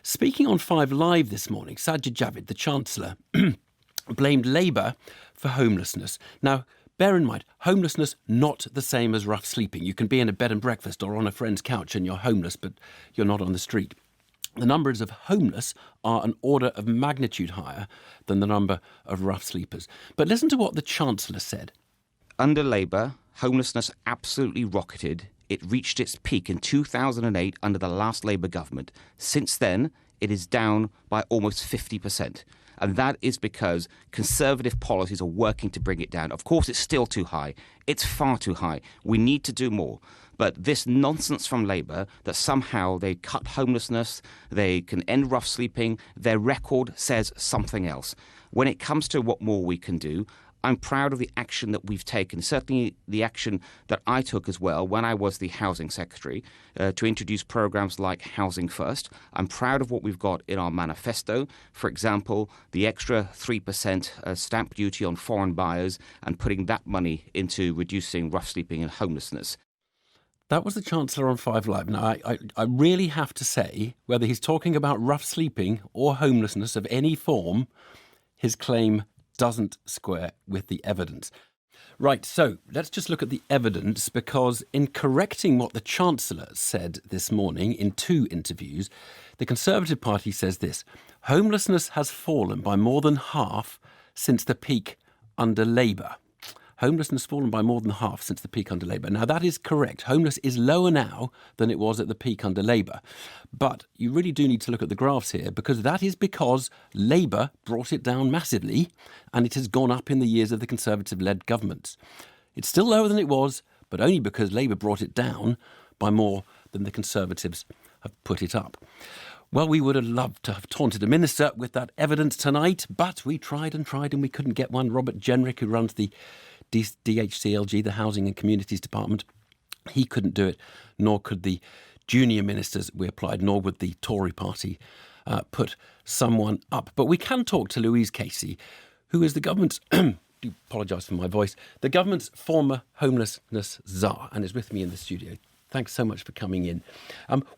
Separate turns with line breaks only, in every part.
Speaking on 5 Live this morning, Sajid Javed, the Chancellor, blamed Labour for homelessness. Now, bear in mind, homelessness not the same as rough sleeping. You can be in a bed and breakfast or on a friend's couch and you're homeless, but you're not on the street. The numbers of homeless are an order of magnitude higher than the number of rough sleepers. But listen to what the Chancellor said.
Under Labour, homelessness absolutely rocketed. It reached its peak in 2008 under the last Labour government. Since then, it is down by almost 50%. And that is because Conservative policies are working to bring it down. Of course, it's still too high. It's far too high. We need to do more. But this nonsense from Labour that somehow they cut homelessness, they can end rough sleeping, their record says something else. When it comes to what more we can do, I'm proud of the action that we've taken, certainly the action that I took as well when I was the Housing Secretary, to introduce programmes like Housing First. I'm proud of what we've got in our manifesto. For example, the extra 3% stamp duty on foreign buyers and putting that money into reducing rough sleeping and homelessness.
That was the Chancellor on 5 Live. Now, I really have to say, whether he's talking about rough sleeping or homelessness of any form, his claim doesn't square with the evidence. Right, so let's just look at the evidence, because in correcting what the Chancellor said this morning in 2 interviews, the Conservative Party says this: homelessness has fallen by more than half since the peak under Labour. Homelessness has fallen by more than half since the peak under Labour. Now, that is correct. Homeless is lower now than it was at the peak under Labour. But you really do need to look at the graphs here, because that is because Labour brought it down massively and it has gone up in the years of the Conservative-led governments. It's still lower than it was, but only because Labour brought it down by more than the Conservatives have put it up. Well, we would have loved to have taunted a minister with that evidence tonight, but we tried and we couldn't get one. Robert Jenrick, who runs the DHCLG, the Housing and Communities Department, he couldn't do it, nor could the junior ministers we applied, nor would the Tory party put someone up. But we can talk to Louise Casey, who is the government's, do apologise for my voice, the government's former homelessness czar, and is with me in the studio. Thanks so much for coming in.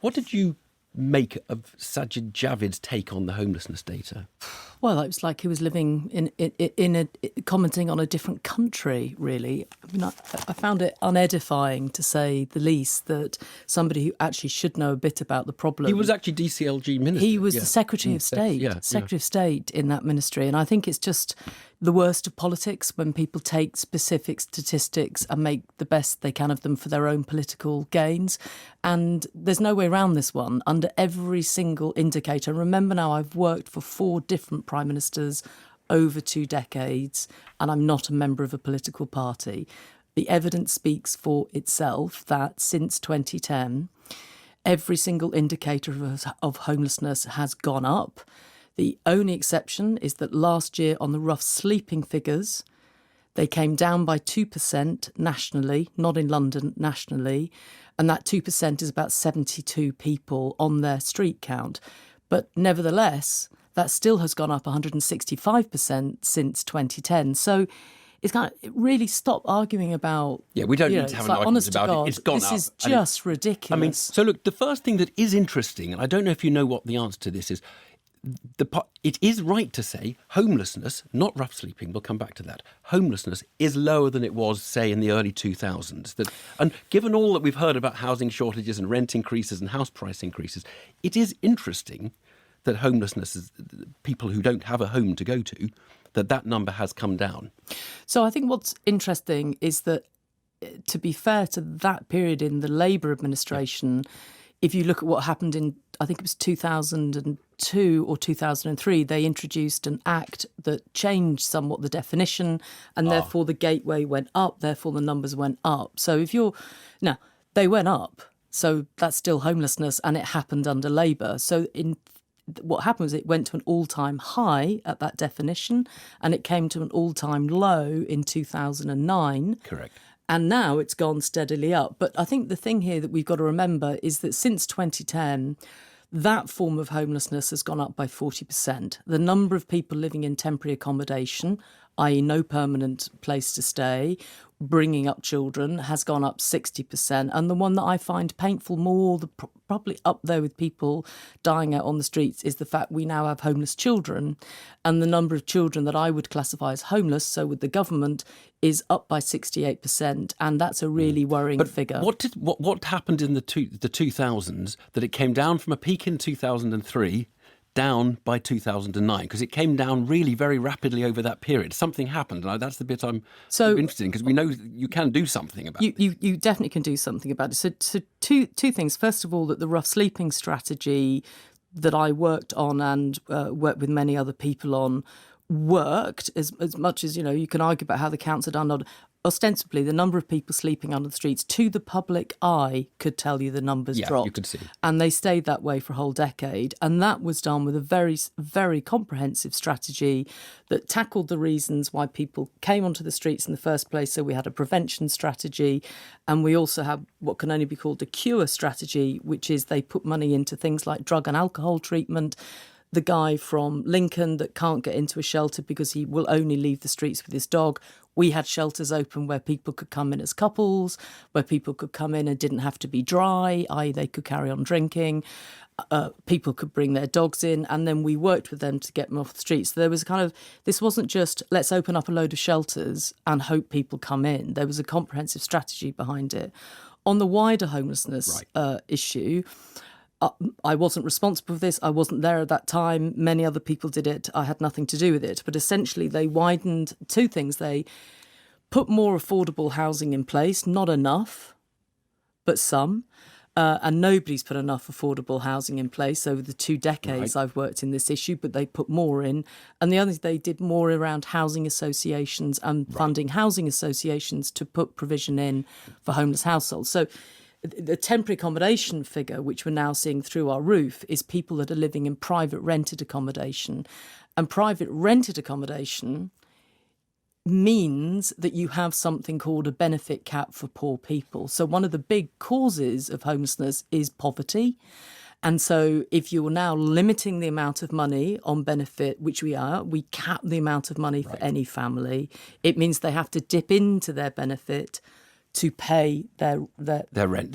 What did you make of Sajid Javed's take on the homelessness data?
Well, it was like he was living in commenting on a different country, really. I mean, I found it unedifying, to say the least, that somebody who actually should know a bit about the problem.
He was actually DCLG minister.
He was the Secretary of State, Secretary of State in that ministry. And I think it's just the worst of politics when people take specific statistics and make the best they can of them for their own political gains. And there's no way around this one. Under every single indicator, and remember now, I've worked for 4 different prime ministers over 2 decades, and I'm not a member of a political party. The evidence speaks for itself that since 2010, every single indicator of homelessness has gone up. The only exception is that last year on the rough sleeping figures, they came down by 2% nationally, not in London, nationally. And that 2% is about 72 people on their street count. But nevertheless, that still has gone up 165% since 2010. So it's kind of really stop arguing about.
Yeah, we don't need to have an argument about it. It's gone up.
This is just ridiculous.
I mean, so look, the first thing that is interesting, and I don't know if you know what the answer to this is, it is right to say homelessness, not rough sleeping, we'll come back to that, homelessness is lower than it was, say, in the early 2000s. And given all that we've heard about housing shortages and rent increases and house price increases, it is interesting that homelessness is people who don't have a home to go to, that number has come down.
So I think what's interesting is that, to be fair to that period in the Labour administration, if you look at what happened in, I think it was 2002 or 2003, they introduced an act that changed somewhat the definition, and therefore the gateway went up, therefore the numbers went up. So now, they went up, so that's still homelessness, and it happened under Labour. So what happened was it went to an all-time high at that definition, and it came to an all-time low in 2009.
Correct.
And now it's gone steadily up. But I think the thing here that we've got to remember is that since 2010, that form of homelessness has gone up by 40%. The number of people living in temporary accommodation, i.e. no permanent place to stay, bringing up children has gone up 60%. And the one that I find painful more, probably up there with people dying out on the streets, is the fact we now have homeless children. And the number of children that I would classify as homeless, so with the government, is up by 68%. And that's a really worrying figure.
What happened in the 2000s that it came down from a peak in 2003 down by 2009? Because it came down really very rapidly over that period. Something happened, and that's the bit I'm so interested in, because we know you can do something about it.
You definitely can do something about it. So two things. First of all, that the rough sleeping strategy that I worked on and worked with many other people on worked as much as, you can argue about how the counts are done. Ostensibly, the number of people sleeping under the streets to the public eye could tell you the numbers dropped.
You could see.
And they stayed that way for a whole decade. And that was done with a very, very comprehensive strategy that tackled the reasons why people came onto the streets in the first place. So we had a prevention strategy, and we also have what can only be called a cure strategy, which is they put money into things like drug and alcohol treatment. The guy from Lincoln that can't get into a shelter because he will only leave the streets with his dog. We had shelters open where people could come in as couples, where people could come in and didn't have to be dry, i.e. they could carry on drinking. People could bring their dogs in, and then we worked with them to get them off the streets. So there was this wasn't just let's open up a load of shelters and hope people come in. There was a comprehensive strategy behind it. On the wider homelessness issue, I wasn't responsible for this. I wasn't there at that time. Many other people did it. I had nothing to do with it. But essentially, they widened two things. They put more affordable housing in place, not enough, but some. And nobody's put enough affordable housing in place over the 2 decades I've worked in this issue, but they put more in. And the other thing, they did more around housing associations and funding housing associations to put provision in for homeless households. So the temporary accommodation figure, which we're now seeing through our roof, is people that are living in private rented accommodation. And private rented accommodation means that you have something called a benefit cap for poor people. So one of the big causes of homelessness is poverty. And so if you're now limiting the amount of money on benefit, which we cap the amount of money for any family. It means they have to dip into their benefit to pay their rent.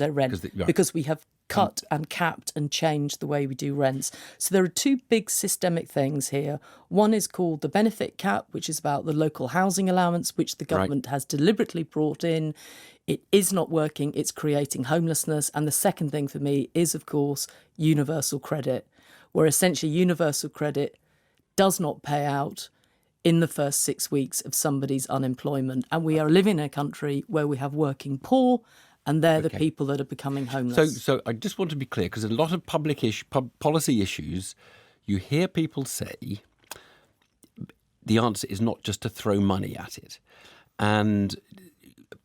Because we have cut and capped and changed the way we do rents. So there are two big systemic things here. One is called the benefit cap, which is about the local housing allowance, which the government has deliberately brought in. It is not working. It's creating homelessness. And the second thing for me is, of course, universal credit, where essentially universal credit does not pay out in the first 6 weeks of somebody's unemployment. And we are living in a country where we have working poor, and they're the people that are becoming homeless.
So I just want to be clear, because a lot of policy issues, you hear people say the answer is not just to throw money at it. And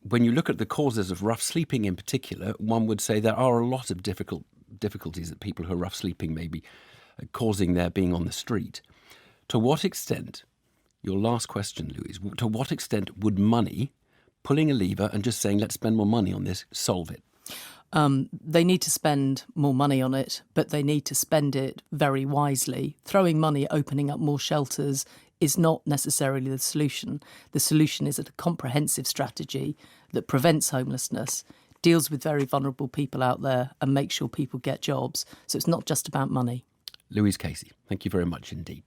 when you look at the causes of rough sleeping in particular, one would say there are a lot of difficulties that people who are rough sleeping may be causing their being on the street. To what extent, your last question, Louise, to what extent would money, pulling a lever and just saying let's spend more money on this, solve it?
They need to spend more money on it, but they need to spend it very wisely. Throwing money at opening up more shelters is not necessarily the solution. The solution is a comprehensive strategy that prevents homelessness, deals with very vulnerable people out there, and makes sure people get jobs. So it's not just about money.
Louise Casey, thank you very much indeed.